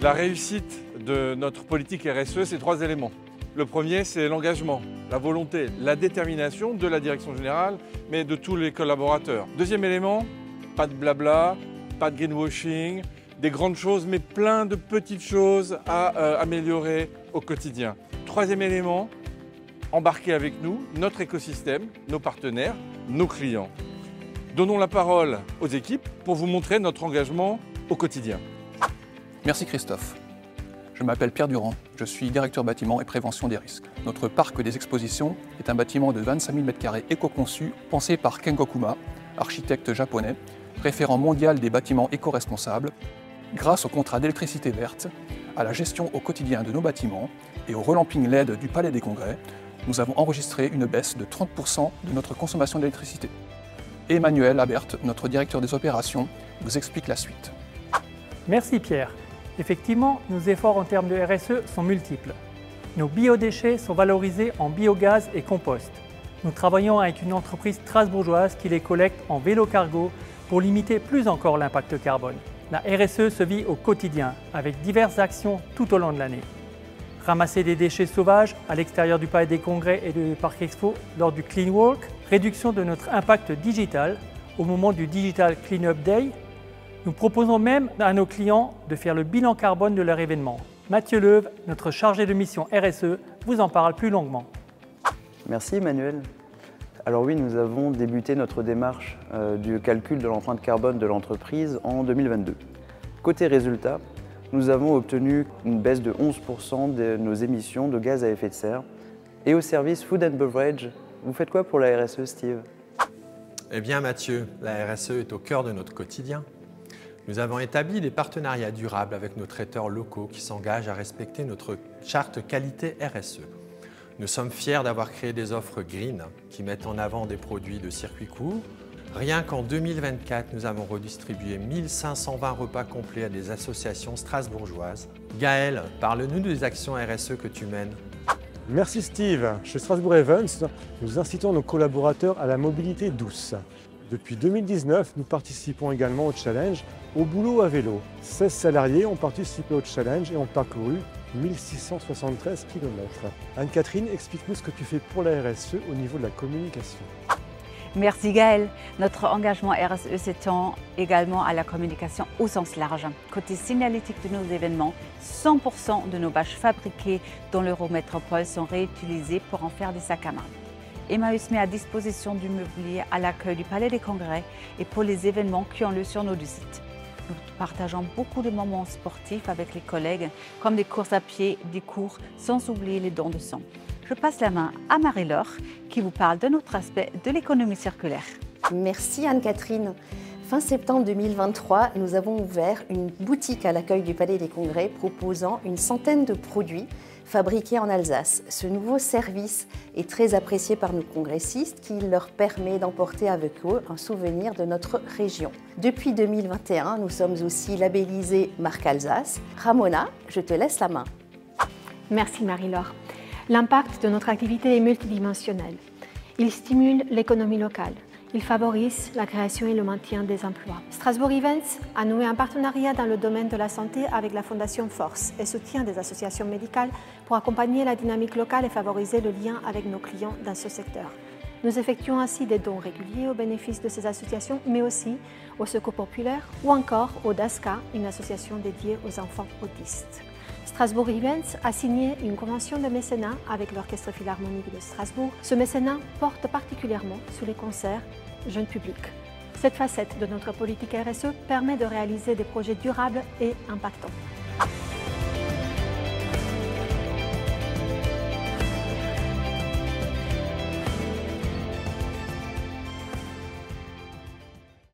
La réussite de notre politique RSE, c'est 3 éléments. Le premier, c'est l'engagement, la volonté, la détermination de la direction générale, mais de tous les collaborateurs. Deuxième élément, pas de blabla, pas de greenwashing, des grandes choses, mais plein de petites choses à améliorer au quotidien. Troisième élément, embarquer avec nous notre écosystème, nos partenaires, nos clients. Donnons la parole aux équipes pour vous montrer notre engagement au quotidien. Merci Christophe. Je m'appelle Pierre Durand, je suis directeur bâtiment et prévention des risques. Notre parc des expositions est un bâtiment de 25 000 m² éco-conçu, pensé par Kengo Kuma, architecte japonais, référent mondial des bâtiments éco-responsables. Grâce au contrat d'électricité verte, à la gestion au quotidien de nos bâtiments et au relamping LED du Palais des Congrès, nous avons enregistré une baisse de 30% de notre consommation d'électricité. Emmanuel Abert, notre directeur des opérations, vous explique la suite. Merci Pierre. Effectivement, nos efforts en termes de RSE sont multiples. Nos biodéchets sont valorisés en biogaz et compost. Nous travaillons avec une entreprise strasbourgeoise qui les collecte en vélo cargo pour limiter plus encore l'impact carbone. La RSE se vit au quotidien avec diverses actions tout au long de l'année. Ramasser des déchets sauvages à l'extérieur du Palais des Congrès et du Parc Expo lors du Clean Walk, réduction de notre impact digital au moment du Digital Cleanup Day. Nous proposons même à nos clients de faire le bilan carbone de leur événement. Mathieu Leuve, notre chargé de mission RSE, vous en parle plus longuement. Merci Emmanuel. Alors oui, nous avons débuté notre démarche du calcul de l'empreinte carbone de l'entreprise en 2022. Côté résultat, nous avons obtenu une baisse de 11% de nos émissions de gaz à effet de serre. Et au service Food and Beverage, vous faites quoi pour la RSE, Steve? Eh bien Mathieu, la RSE est au cœur de notre quotidien. Nous avons établi des partenariats durables avec nos traiteurs locaux qui s'engagent à respecter notre charte qualité RSE. Nous sommes fiers d'avoir créé des offres green qui mettent en avant des produits de circuit court. Rien qu'en 2024, nous avons redistribué 1520 repas complets à des associations strasbourgeoises. Gaël, parle-nous des actions RSE que tu mènes. Merci Steve. Chez Strasbourg Events, nous incitons nos collaborateurs à la mobilité douce. Depuis 2019, nous participons également au challenge Au boulot à vélo. 16 salariés ont participé au challenge et ont parcouru 1673 km. Anne-Catherine, explique-nous ce que tu fais pour la RSE au niveau de la communication. Merci Gaël. Notre engagement RSE s'étend également à la communication au sens large. Côté signalétique de nos événements, 100% de nos bâches fabriquées dans l'Eurométropole sont réutilisées pour en faire des sacs à main. Emmaüs met à disposition du mobilier à l'accueil du Palais des Congrès et pour les événements qui ont lieu sur nos deux sites. Nous partageons beaucoup de moments sportifs avec les collègues, comme des courses à pied, des cours, sans oublier les dons de sang. Je passe la main à Marie-Laure qui vous parle d'un autre aspect de l'économie circulaire. Merci Anne-Catherine. Fin septembre 2023, nous avons ouvert une boutique à l'accueil du Palais des Congrès proposant une centaine de produits fabriqués en Alsace. Ce nouveau service est très apprécié par nos congressistes qui leur permet d'emporter avec eux un souvenir de notre région. Depuis 2021, nous sommes aussi labellisés Marque Alsace. Ramona, je te laisse la main. Merci Marie-Laure. L'impact de notre activité est multidimensionnel. Il stimule l'économie locale. Il favorise la création et le maintien des emplois. Strasbourg Events a noué un partenariat dans le domaine de la santé avec la Fondation Force et soutient des associations médicales pour accompagner la dynamique locale et favoriser le lien avec nos clients dans ce secteur. Nous effectuons ainsi des dons réguliers au bénéfice de ces associations, mais aussi au Secours populaire ou encore au DASCA, une association dédiée aux enfants autistes. Strasbourg Events a signé une convention de mécénat avec l'Orchestre Philharmonique de Strasbourg. Ce mécénat porte particulièrement sur les concerts jeunes publics. Cette facette de notre politique RSE permet de réaliser des projets durables et impactants.